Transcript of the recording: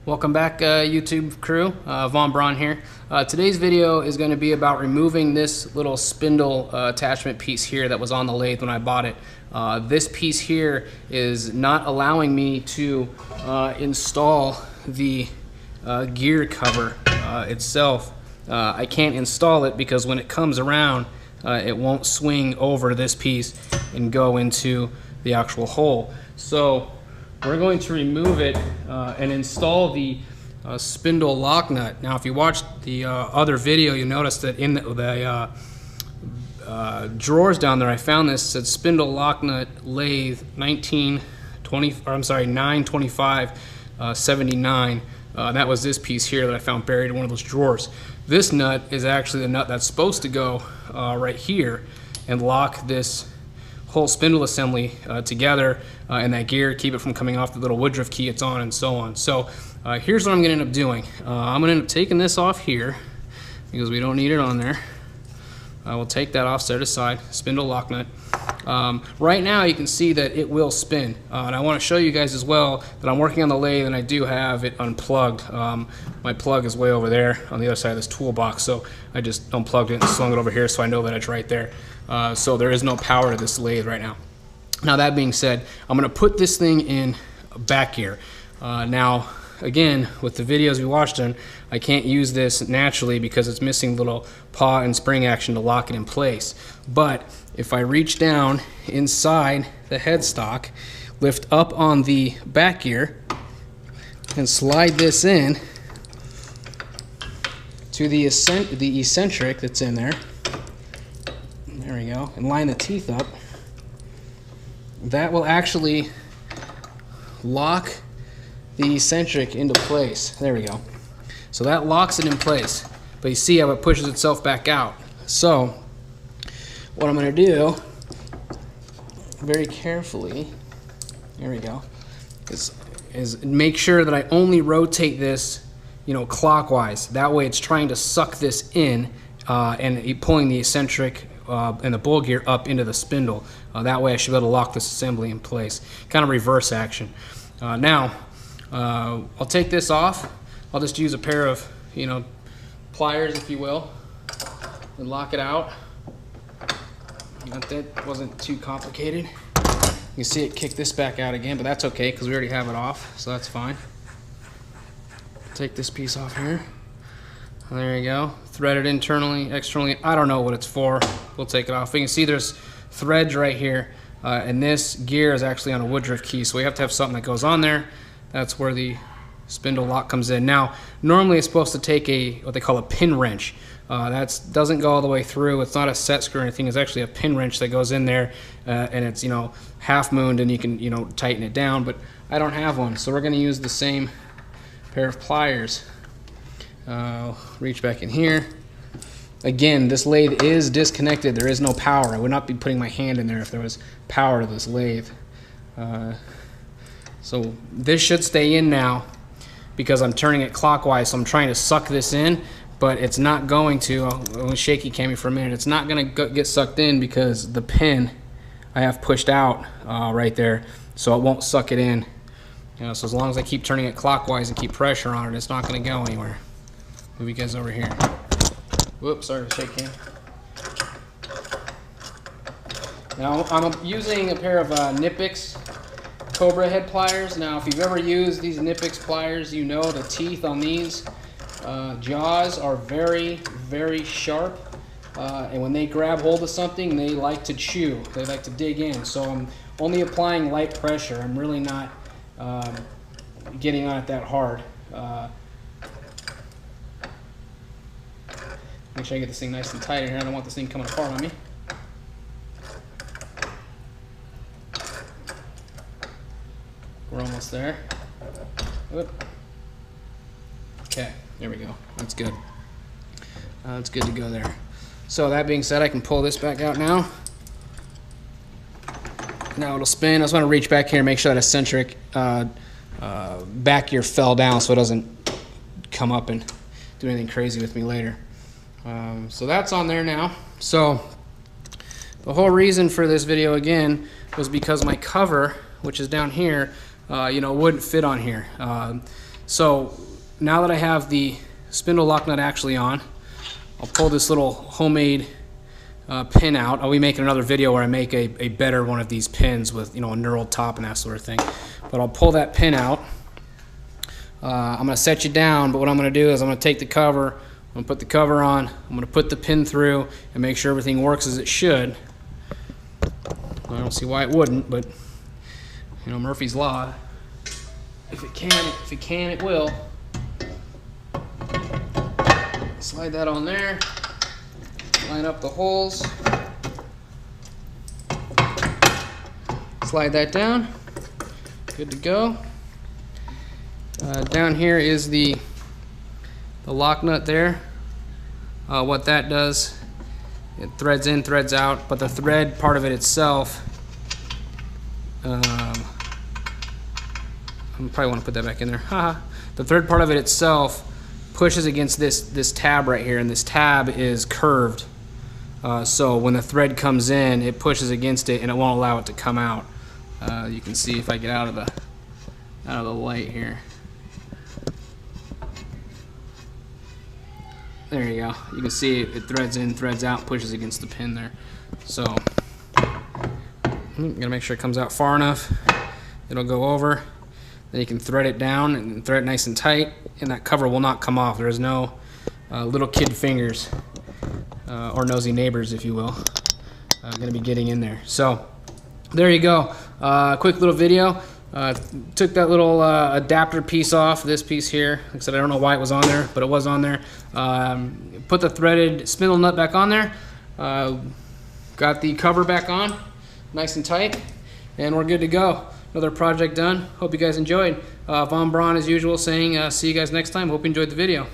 Welcome back, YouTube crew. Von Braun here. Today's video is going to be about removing this little spindle attachment piece here that was on the lathe when I bought it. This piece here is not allowing me to install the gear cover itself. I can't install it because when it comes around, it won't swing over this piece and go into the actual hole. So we're going to remove it and install the spindle lock nut. Now, if you watched the other video, you notice that in the drawers down there, I found this. It said spindle lock nut lathe 925 79. That was this piece here that I found buried in one of those drawers. This nut is actually the nut that's supposed to go right here and lock this whole spindle assembly together and that gear, keep it from coming off the little woodruff key it's on, and so on. So here's what I'm going to end up doing. I'm going to end up taking this off here because we don't need it on there. I will take that off, set it aside, spindle lock nut. Right now you can see that it will spin, and I want to show you guys as well that I'm working on the lathe and I do have it unplugged. My plug is way over there on the other side of this toolbox, so I just unplugged it and slung it over here so I know that it's right there. So there is no power to this lathe right now. Now, that being said, I'm going to put this thing in back gear. Now, again, with the videos we watched on, I can't use this naturally because it's missing little paw and spring action to lock it in place. But if I reach down inside the headstock, lift up on the back gear, and slide this in to the eccentric that's in there, there we go, and line the teeth up, that will actually lock the eccentric into place. There we go. So that locks it in place. But you see how it pushes itself back out. So what I'm going to do, very carefully, there we go, is make sure that I only rotate this, clockwise. That way it's trying to suck this in and pulling the eccentric and the ball gear up into the spindle. That way I should be able to lock this assembly in place. Kind of reverse action. Now, I'll take this off. I'll just use a pair of, pliers, if you will, and lock it out. That wasn't too complicated. You can see it kick this back out again, but that's okay because we already have it off, so that's fine. Take this piece off here. There you go. Threaded internally, externally. I don't know what it's for. We'll take it off. You can see there's threads right here, and this gear is actually on a woodruff key, so we have to have something that goes on there. That's where the spindle lock comes in. Now, normally it's supposed to take what they call a pin wrench. That doesn't go all the way through. It's not a set screw or anything. It's actually a pin wrench that goes in there, and it's half mooned, and you can tighten it down. But I don't have one, so we're going to use the same pair of pliers. Reach back in here. Again, this lathe is disconnected. There is no power. I would not be putting my hand in there if there was power to this lathe. So this should stay in now because I'm turning it clockwise, so I'm trying to suck this in, but it's not going to. I'll shaky cam for a minute. It's not going to get sucked in because the pin I have pushed out right there, so it won't suck it in. So as long as I keep turning it clockwise and keep pressure on it, it's not going to go anywhere. Move you guys over here. Whoops, sorry to shake cam. Now I'm using a pair of Nipix Cobra head pliers. Now, if you've ever used these Nipix pliers, you know the teeth on these jaws are very, very sharp, and when they grab hold of something, they like to chew. They like to dig in. So I'm only applying light pressure. I'm really not getting on it that hard. Make sure I get this thing nice and tight in here. I don't want this thing coming apart on me. We're almost there. Oop. Okay, there we go. That's good. It's good to go there. So that being said, I can pull this back out now. Now it'll spin. I just want to reach back here and make sure that eccentric back gear fell down so it doesn't come up and do anything crazy with me later. So that's on there now. So the whole reason for this video again was because my cover, which is down here, wouldn't fit on here. So now that I have the spindle lock nut actually on, I'll pull this little homemade pin out. I'll be making another video where I make a better one of these pins with, you know, a knurled top and that sort of thing. But I'll pull that pin out. I'm going to set you down, but what I'm going to do is I'm going to take the cover, I'm going to put the cover on, I'm going to put the pin through and make sure everything works as it should. I don't see why it wouldn't, but you know, Murphy's Law. If it can, it will. Slide that on there. Line up the holes. Slide that down. Good to go. Down here is the lock nut there. What that does, it threads in, threads out, but the thread part of it itself, I probably want to put that back in there. Haha. The thread part of it itself pushes against this tab right here, and this tab is curved. So when the thread comes in, it pushes against it and it won't allow it to come out. You can see if I get out of the light here. There you go. You can see it threads in, threads out, pushes against the pin there. So gotta make sure it comes out far enough. It'll go over. Then you can thread it down and thread it nice and tight, and that cover will not come off. There's no little kid fingers or nosy neighbors, if you will, going to be getting in there. So there you go. Quick little video. Took that little adapter piece off, this piece here. Like I said, I don't know why it was on there, but it was on there. Put the threaded spindle nut back on there. Got the cover back on, nice and tight, and we're good to go. Another project done. Hope you guys enjoyed. Von Braun, as usual, saying see you guys next time. Hope you enjoyed the video.